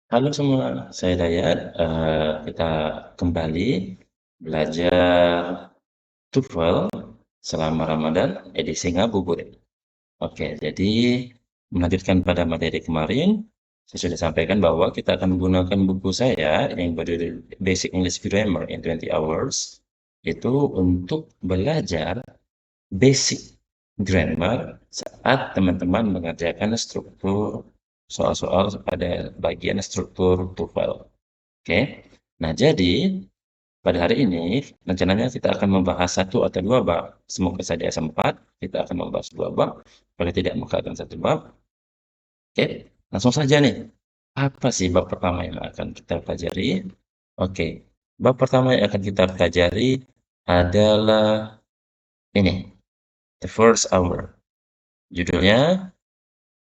Halo semua, saya Dayat. Kita kembali belajar TOEFL selama Ramadan edisi ngabuburit. Oke, jadi melanjutkan pada materi kemarin, saya sudah sampaikan bahwa kita akan menggunakan buku saya yang berjudul Basic English Grammar in 20 Hours itu untuk belajar basic grammar saat teman-teman mengerjakan struktur soal-soal pada bagian struktur TOEFL. Oke. Nah, jadi pada hari ini rencananya kita akan membahas satu atau dua bab. Semoga saja sempat. Kita akan membahas dua bab. Kalau tidak, maka akan satu bab. Oke. Langsung saja nih. Apa sih bab pertama yang akan kita pelajari? Oke. Bab pertama yang akan kita pelajari adalah ini. The first hour. Judulnya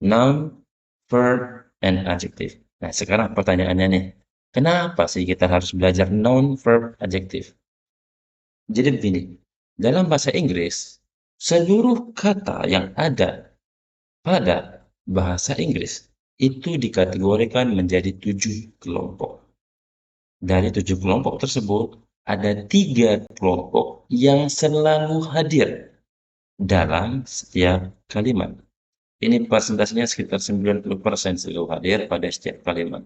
noun, verb, and adjective. Nah, sekarang pertanyaannya nih. Kenapa sih kita harus belajar noun, verb, adjective? Jadi begini, dalam bahasa Inggris, seluruh kata yang ada pada bahasa Inggris itu dikategorikan menjadi 7 kelompok. Dari 7 kelompok tersebut, ada 3 kelompok yang selalu hadir dalam setiap kalimat. Ini persentasenya sekitar 90% selalu hadir pada setiap kalimat.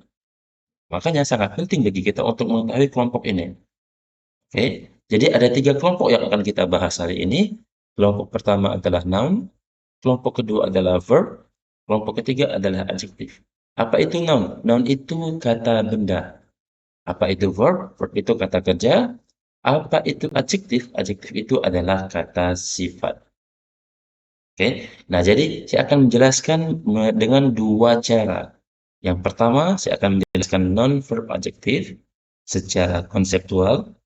Makanya sangat penting bagi kita untuk mengetahui kelompok ini. Oke, jadi ada 3 kelompok yang akan kita bahas hari ini. Kelompok pertama adalah noun, kelompok kedua adalah verb, kelompok ketiga adalah adjektif. Apa itu noun? Noun itu kata benda. Apa itu verb? Verb itu kata kerja. Apa itu adjektif? Adjektif itu adalah kata sifat. Oke, nah jadi saya akan menjelaskan dengan dua cara. Yang pertama, saya akan menjelaskan non-verb adjektif secara konseptual.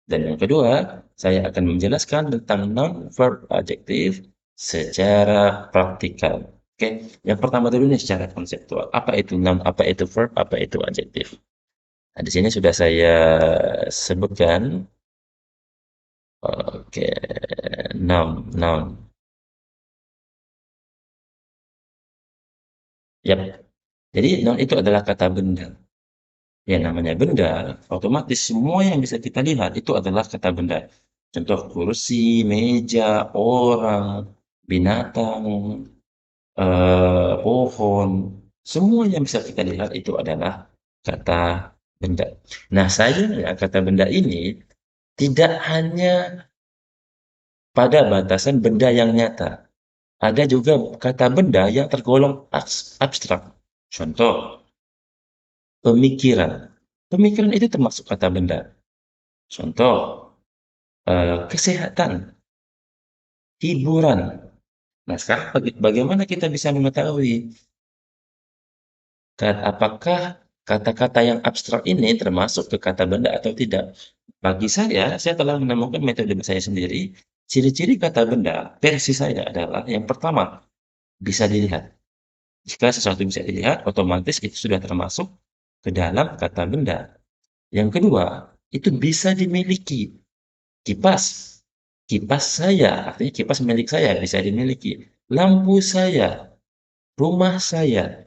Dan yang kedua, saya akan menjelaskan tentang non-verb adjektif secara praktikal. Oke, yang pertama dulu nih secara konseptual. Apa itu noun, apa itu verb, apa itu adjektif. Nah, di sini sudah saya sebutkan. Oke, noun. Yap. Jadi noun itu adalah kata benda. Ya namanya benda, otomatis semua yang bisa kita lihat itu adalah kata benda. Contoh kursi, meja, orang, binatang, pohon, semua yang bisa kita lihat itu adalah kata benda. Nah, sayangnya kata benda ini tidak hanya pada batasan benda yang nyata. Ada juga kata benda yang tergolong abstrak. Contoh, pemikiran. Pemikiran itu termasuk kata benda. Contoh, kesehatan, hiburan. Nah, sekarang bagaimana kita bisa mengetahui apakah kata-kata yang abstrak ini termasuk ke kata benda atau tidak? Bagi saya telah menemukan metode saya sendiri. Ciri-ciri kata benda versi saya adalah yang pertama, bisa dilihat. Jika sesuatu bisa dilihat, otomatis itu sudah termasuk ke dalam kata benda. Yang kedua, itu bisa dimiliki. Kipas. Kipas saya, artinya kipas milik saya bisa dimiliki. Lampu saya, rumah saya.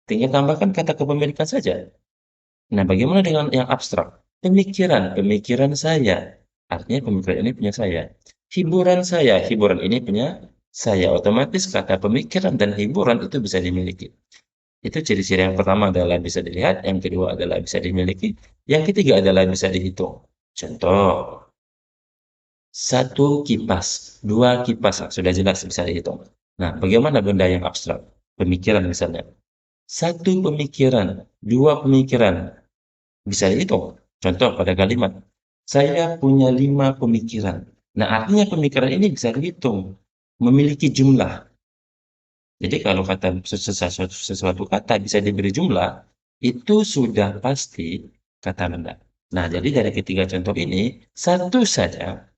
Tinggal tambahkan kata kepemilikan saja. Nah, bagaimana dengan yang abstrak? Pemikiran saya. Artinya pemikiran ini punya saya. Hiburan ini punya saya. Otomatis kata pemikiran dan hiburan itu bisa dimiliki. Itu ciri-ciri yang pertama adalah bisa dilihat, yang kedua adalah bisa dimiliki, yang ketiga adalah bisa dihitung. Contoh, satu kipas, dua kipas, nah, sudah jelas bisa dihitung. Nah, bagaimana benda yang abstrak? Pemikiran misalnya. Satu pemikiran, dua pemikiran, bisa dihitung. Contoh pada kalimat, saya punya 5 pemikiran. Nah, artinya pemikiran ini bisa dihitung, memiliki jumlah. Jadi kalau kata sesuatu kata bisa diberi jumlah, itu sudah pasti kata benda. Nah, jadi dari ketiga contoh ini, satu saja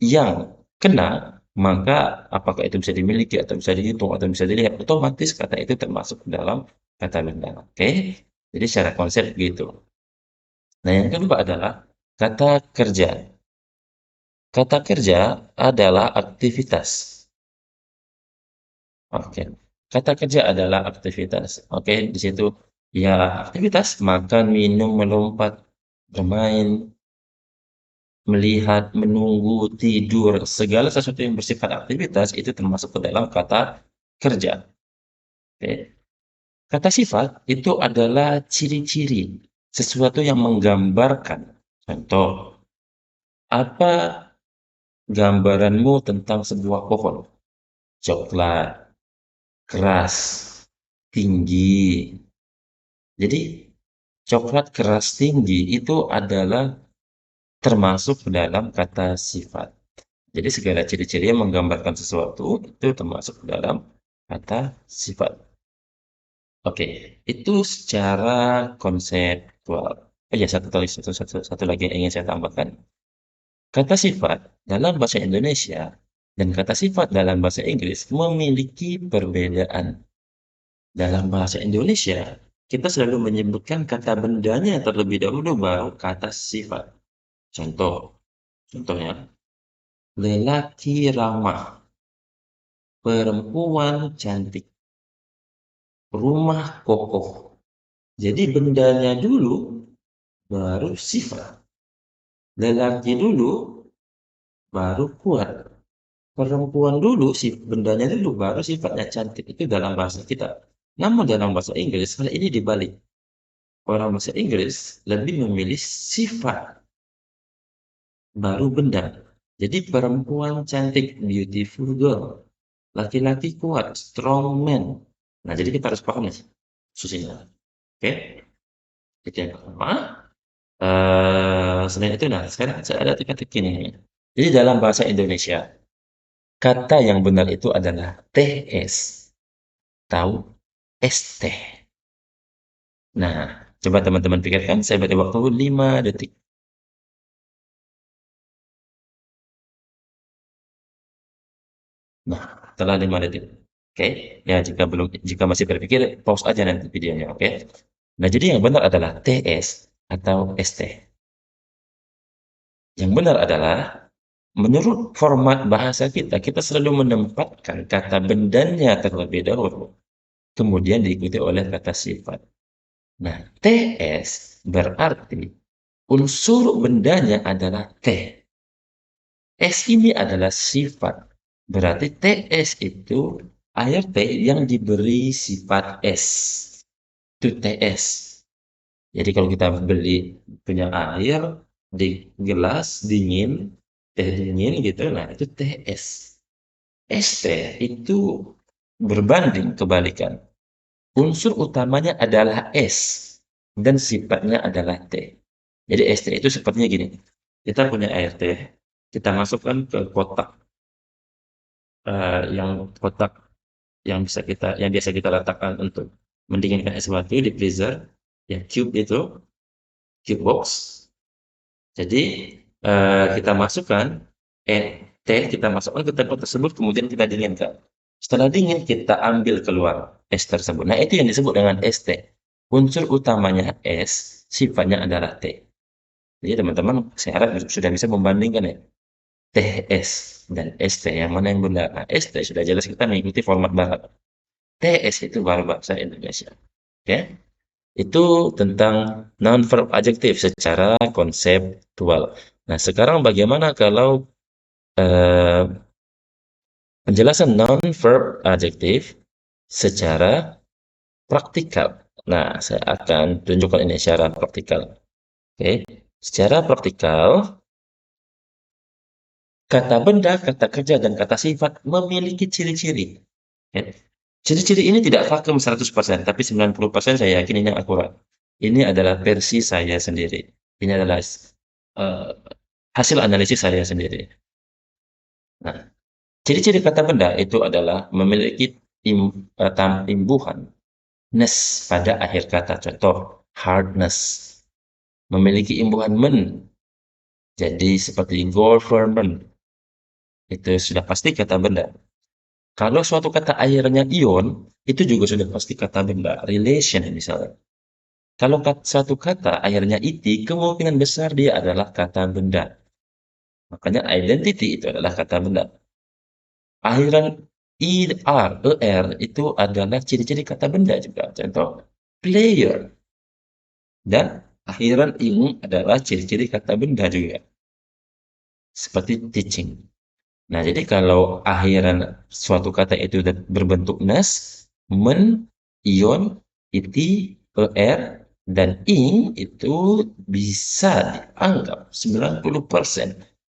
yang kena, maka apakah itu bisa dimiliki atau bisa dihitung atau bisa dilihat, otomatis kata itu termasuk dalam kata benda. Oke? Jadi secara konsep gitu. Nah, yang kedua adalah kata kerja. Kata kerja adalah aktivitas. Oke. Kata kerja adalah aktivitas. Oke, di situ Ya, aktivitas makan, minum, melompat, bermain, melihat, menunggu, tidur, segala sesuatu yang bersifat aktivitas itu termasuk ke dalam kata kerja. Oke. Kata sifat itu adalah ciri-ciri, sesuatu yang menggambarkan. Contoh, apa gambaranmu tentang sebuah pohon? Coklat, keras, tinggi. Jadi, coklat keras tinggi itu adalah termasuk dalam kata sifat. Jadi segala ciri-ciri yang menggambarkan sesuatu itu termasuk dalam kata sifat. Oke, itu secara konseptual. Oh ya, satu lagi yang ingin saya tambahkan. Kata sifat dalam bahasa Indonesia dan kata sifat dalam bahasa Inggris memiliki perbedaan. Dalam bahasa Indonesia, kita selalu menyebutkan kata bendanya terlebih dahulu baru kata sifat. Contohnya, lelaki ramah, perempuan cantik, rumah kokoh. Jadi bendanya dulu baru sifat. Lelaki dulu baru kuat. Perempuan dulu sih bendanya dulu baru sifatnya cantik. Itu dalam bahasa kita. Namun dalam bahasa Inggris hal ini dibalik. Orang bahasa Inggris lebih memilih sifat baru benda. Jadi perempuan cantik, beautiful girl. Laki-laki kuat, strong man. Nah, jadi kita harus paham nih susahnya. Oke, itu yang pertama. Selain itu, nah sekarang saya ada teka-teki nih. Jadi dalam bahasa Indonesia, kata yang benar itu adalah TS, tahu? ST. Nah, coba teman-teman pikirkan, saya beri waktu 5 detik. Nah, setelah 5 detik. Oke, ya jika masih berpikir, pause aja nanti videonya, oke? Nah, jadi yang benar adalah TS atau ST. Yang benar adalah menurut format bahasa kita, kita selalu menempatkan kata bendanya terlebih dahulu, kemudian diikuti oleh kata sifat. Nah, TS berarti unsur bendanya adalah T. S ini adalah sifat. Berarti TS itu air T yang diberi sifat S. Itu TS. Jadi kalau kita beli punya air di gelas dingin, teh dingin gitu, nah itu TS. ST itu berbanding kebalikan. Unsur utamanya adalah S dan sifatnya adalah T. Jadi ST itu sepertinya gini. Kita punya air teh, kita masukkan ke kotak yang kotak yang biasa kita letakkan untuk mendinginkan es batu di freezer, yang cube itu, cube box. Jadi kita masukkan teh, kita masukkan ke tempat tersebut, kemudian kita dinginkan. Setelah dingin, kita ambil keluar es tersebut. Nah, itu yang disebut dengan es teh. Unsur utamanya es, sifatnya adalah teh. Jadi teman-teman, saya harap sudah bisa membandingkan ya. Teh es dan es teh, yang mana yang benar? Nah, es teh sudah jelas kita mengikuti format barat. TS itu baru bahasa Indonesia. Oke? Itu tentang noun verb adjektif secara konseptual. Nah, sekarang bagaimana kalau eh, penjelasan noun verb adjektif secara praktikal? Nah, saya akan tunjukkan ini secara praktikal. Oke, secara praktikal, kata benda, kata kerja, dan kata sifat memiliki ciri-ciri. Ya. Ciri-ciri ini tidak vakum 100%, tapi 90% saya yakin ini yang akurat. Ini adalah versi saya sendiri. Ini adalah eh, hasil analisis saya sendiri. Nah, ciri-ciri kata benda itu adalah memiliki imbuhan ness pada akhir kata. Contoh, hardness. Memiliki imbuhan men. Jadi seperti government. Itu sudah pasti kata benda. Kalau suatu kata akhirnya ion, itu juga sudah pasti kata benda. Relation misalnya. Kalau satu kata akhirnya iti, kemungkinan besar dia adalah kata benda. Makanya identity itu adalah kata benda. Akhiran er, itu adalah ciri-ciri kata benda juga. Contoh, player. Dan akhiran ing adalah ciri-ciri kata benda juga. Seperti teaching. Nah, jadi kalau akhiran suatu kata itu berbentuk nas, men, ion, iti, er, dan ing itu bisa dianggap 90%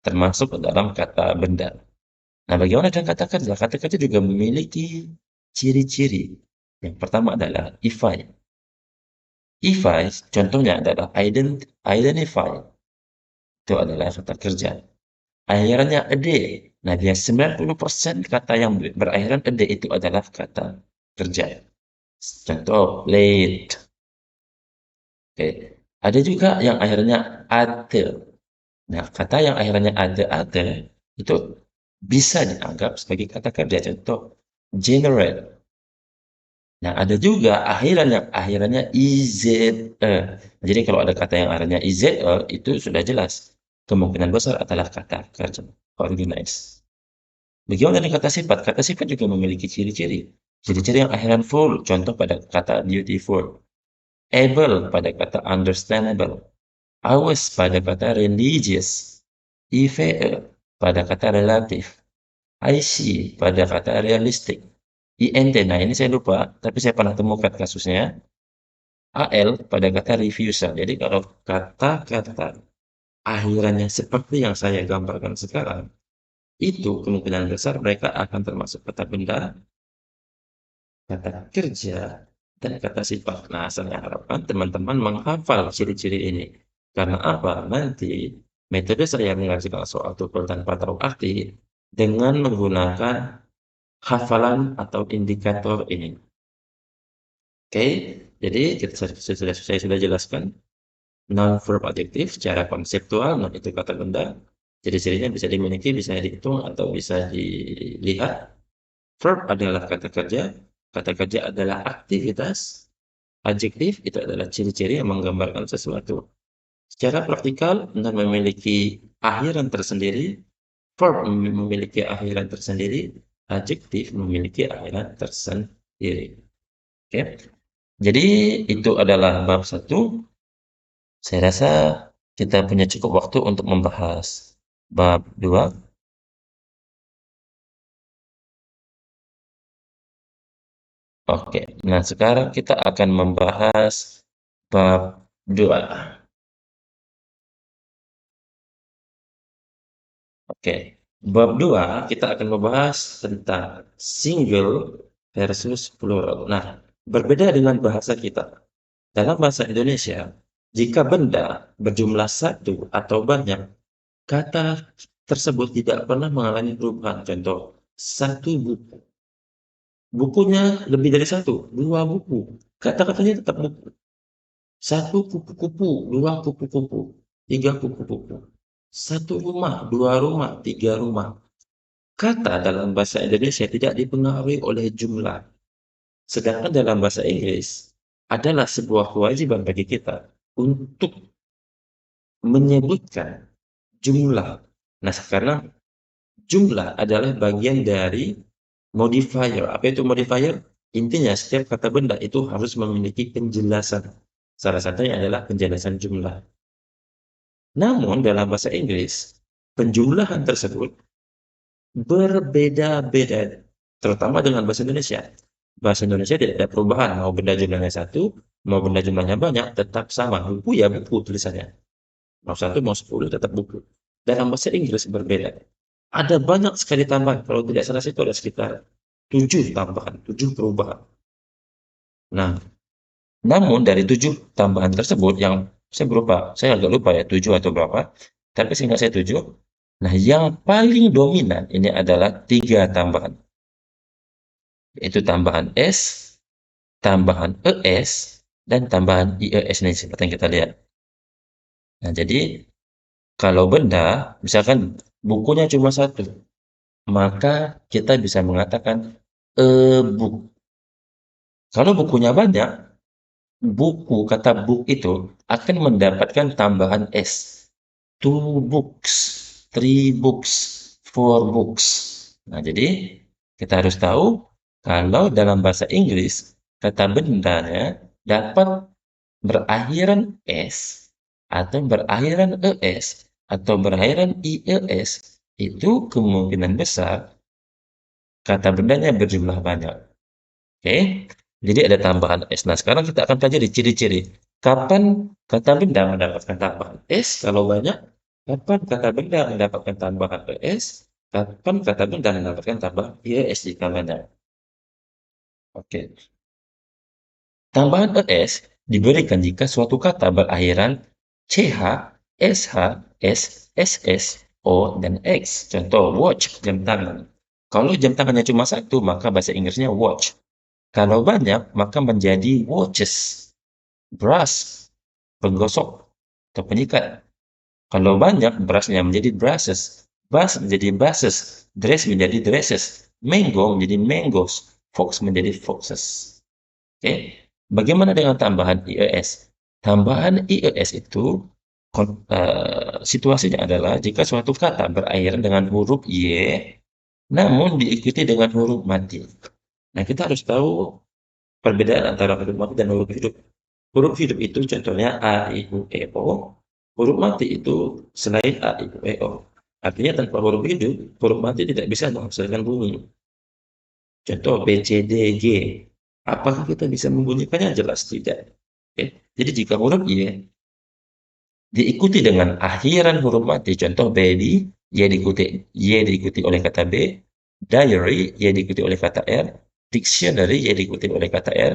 termasuk dalam kata benda. Nah, bagaimana dengan kata kerja? Kata kerja juga memiliki ciri-ciri. Yang pertama adalah ify. Ify contohnya adalah identify. Itu adalah kata kerja. Akhirannya ed. Nah, dia 90% kata yang berakhiran ed itu adalah kata kerja. Contoh, late. Oke. Ada juga yang akhirnya ate. Nah, kata yang akhirnya ate itu bisa dianggap sebagai kata kerja. Contoh, generate. Nah, ada juga akhirannya ize. Jadi kalau ada kata yang akhirnya ize itu sudah jelas. Kemungkinan besar adalah kata kerja. Organize. Bagaimana dengan kata sifat? Kata sifat juga memiliki ciri-ciri. Ciri-ciri yang akhiran full. Contoh pada kata beautiful. Able pada kata understandable. Awes pada kata religious. Ive pada kata relatif. I see pada kata realistic. INT, nah ini saya lupa, tapi saya pernah temukan kasusnya. AL pada kata refusal. Jadi kalau kata-kata akhirannya seperti yang saya gambarkan sekarang, itu kemungkinan besar mereka akan termasuk kata benda, kata kerja, dan kata sifat. Nah, saya harapkan teman-teman menghafal ciri-ciri ini. Karena apa? Nanti metode saya mengajarkan soal tuple tanpa tahu arti dengan menggunakan hafalan atau indikator ini. Oke, jadi saya sudah jelaskan non-verb adjektif secara konseptual, non itu kata benda. Jadi cirinya bisa dimiliki, bisa dihitung, atau bisa dilihat. Verb adalah kata kerja adalah aktivitas, adjektif itu adalah ciri-ciri yang menggambarkan sesuatu. Secara praktikal, non memiliki akhiran tersendiri, verb memiliki akhiran tersendiri, adjektif memiliki akhiran tersendiri. Oke, jadi itu adalah bab 1. Saya rasa kita punya cukup waktu untuk membahas bab 2. Oke, nah sekarang kita akan membahas bab 2. Oke, bab 2 kita akan membahas tentang single versus plural. Nah, berbeda dengan bahasa kita. Dalam bahasa Indonesia, jika benda berjumlah satu atau banyak, kata tersebut tidak pernah mengalami perubahan. Contoh, satu buku. Bukunya lebih dari satu, 2 buku. Kata-katanya tetap buku. 1 kupu-kupu, 2 kupu-kupu, 3 kupu-kupu. 1 rumah, 2 rumah, 3 rumah. Kata dalam bahasa Indonesia tidak dipengaruhi oleh jumlah. Sedangkan dalam bahasa Inggris adalah sebuah kewajiban bagi kita untuk menyebutkan jumlah. Nah, sekarang jumlah adalah bagian dari modifier. Apa itu modifier? Intinya setiap kata benda itu harus memiliki penjelasan. Salah satunya adalah penjelasan jumlah. Namun dalam bahasa Inggris, penjumlahan tersebut berbeda-beda, terutama dengan bahasa Indonesia. Bahasa Indonesia tidak ada perubahan, mau benda jumlahnya satu, mau benda jumlahnya banyak, tetap sama. Buku ya buku tulisannya. Mau satu, mau 10, tetap buku. Dalam bahasa Inggris berbeda. Ada banyak sekali tambahan. Kalau tidak salah itu ada sekitar 7 tambahan, 7 perubahan. Nah, namun dari 7 tambahan tersebut yang saya agak lupa ya 7 atau berapa, tapi seingat saya 7. Nah, yang paling dominan ini adalah 3 tambahan. Yaitu tambahan S, tambahan ES, dan tambahan IES nih seperti yang kita lihat. Nah, jadi kalau benda, misalkan bukunya cuma satu, maka kita bisa mengatakan a book. Kalau bukunya banyak, kata book itu akan mendapatkan tambahan S. 2 books, 3 books, 4 books. Nah, jadi kita harus tahu kalau dalam bahasa Inggris kata bendanya dapat berakhiran S atau berakhiran ES atau berakhiran IES, itu kemungkinan besar kata bendanya berjumlah banyak. Oke, jadi ada tambahan S. Nah, sekarang kita akan pelajari ciri-ciri. Kapan kata benda mendapatkan tambahan S kalau banyak? Kapan kata benda mendapatkan tambahan ES? Kapan kata benda mendapatkan tambahan IES jika banyak? Oke, tambahan ES diberikan jika suatu kata berakhiran CH, SH, S, SS, O, dan X. Contoh, watch, jam tangan. Kalau jam tangannya cuma satu, maka bahasa Inggrisnya watch. Kalau banyak, maka menjadi watches. Brush, penggosok atau penyikat. Kalau banyak, brushnya menjadi brushes. Brush menjadi brushes. Dress menjadi dresses. Mango menjadi mangoes. Fox menjadi foxes. Oke, bagaimana dengan tambahan IES? Tambahan IES itu situasinya adalah jika suatu kata berakhir dengan huruf Y, namun diikuti dengan huruf mati. Nah, kita harus tahu perbedaan antara huruf mati dan huruf hidup. Huruf hidup itu contohnya A, I, U, E, O. Huruf mati itu selain A, I, U, E, O. Artinya tanpa huruf hidup, huruf mati tidak bisa menghasilkan bunyi. Contoh B, C, D, G. Apakah kita bisa membunyikannya? Jelas tidak. Oke. Jadi jika huruf Y diikuti dengan akhiran huruf mati, contoh baby, Y diikuti oleh kata B, diary, Y diikuti oleh kata R, dictionary, Y diikuti oleh kata R,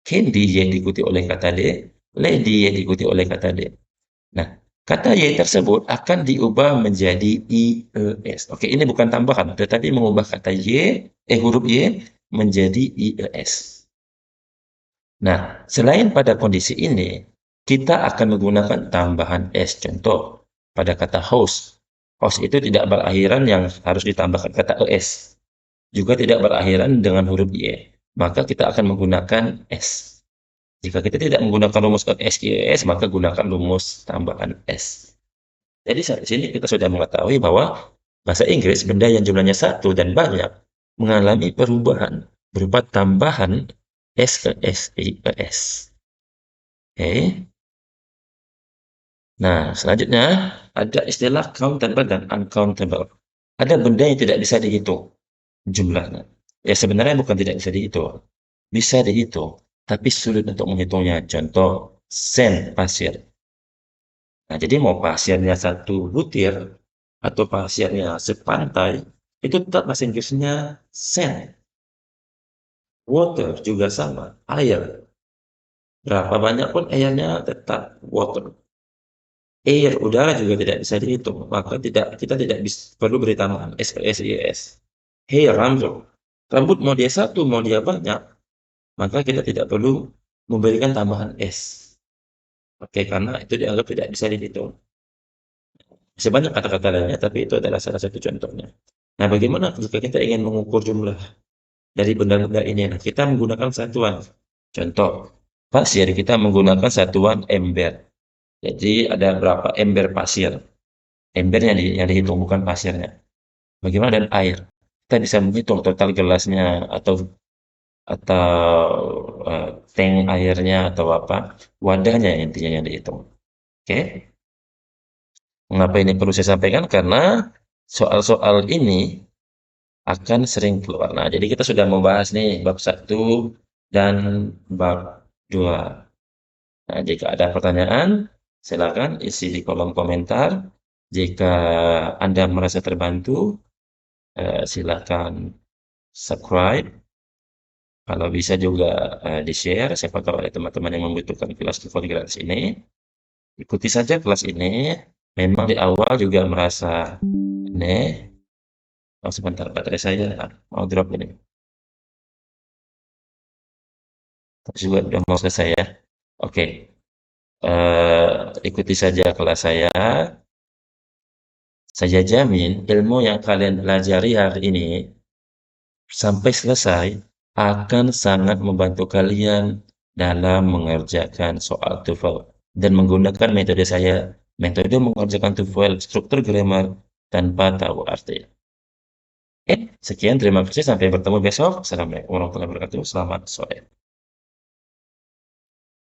candy, Y diikuti oleh kata D, lady, Y diikuti oleh kata D. Nah, kata Y tersebut akan diubah menjadi IES. Oke, ini bukan tambahan, tetapi mengubah kata huruf Y menjadi IES. Nah, selain pada kondisi ini, kita akan menggunakan tambahan S. Contoh, pada kata host. Host itu tidak berakhiran yang harus ditambahkan kata ES. Juga tidak berakhiran dengan huruf Y. Maka kita akan menggunakan S. Jika kita tidak menggunakan rumus ES, IES, maka gunakan rumus tambahan S. Jadi saat sini kita sudah mengetahui bahwa bahasa Inggris benda yang jumlahnya satu dan banyak mengalami perubahan berupa tambahan S ke S, I ke S. Oke. Nah, selanjutnya ada istilah countable dan uncountable. Ada benda yang tidak bisa dihitung jumlahnya. Ya sebenarnya bukan tidak bisa dihitung. Bisa dihitung, tapi sulit untuk menghitungnya. Contoh, sand, pasir. Nah, jadi mau pasirnya satu butir atau pasirnya sepantai, itu tetap bahasa Inggrisnya sand. Water juga sama, air. Berapa banyak pun airnya tetap water. Air, udara juga tidak bisa dihitung, maka kita tidak perlu beri tambahan SPSIS. Hey, rambut. Rambut mau dia satu, mau dia banyak, maka kita tidak perlu memberikan tambahan S. Oke, karena itu dianggap tidak bisa dihitung. Sebanyak kata-kata lainnya, tapi itu adalah salah satu contohnya. Nah, bagaimana jika kita ingin mengukur jumlah dari benda-benda ini? Nah, kita menggunakan satuan. Contoh, pasir kita menggunakan satuan ember. Jadi ada berapa ember pasir? Embernya yang dihitung, bukan pasirnya. Bagaimana dengan air? Kita bisa menghitung total gelasnya atau tank airnya atau apa, wadahnya intinya yang dihitung. Oke, mengapa ini perlu saya sampaikan? Karena soal-soal ini akan sering keluar. Nah, jadi kita sudah membahas nih bab 1 dan bab 2. Nah, jika ada pertanyaan, silakan isi di kolom komentar. Jika Anda merasa terbantu, silakan subscribe. Kalau bisa juga di-share, siapa tahu ada teman-teman yang membutuhkan kelas TOEFL gratis ini. Ikuti saja kelas ini. Memang di awal juga merasa aneh. Oh, sebentar, baterai saya mau drop ini. Tapi juga udah mau selesai ya. Oke, ikuti saja kelas saya. Saya jamin ilmu yang kalian pelajari hari ini sampai selesai akan sangat membantu kalian dalam mengerjakan soal TOEFL dan menggunakan metode saya, metode mengerjakan TOEFL struktur grammar tanpa tahu arti. Sekian terima kasih sampai bertemu besok. Assalamualaikum warahmatullahi wabarakatuh. Selamat sore.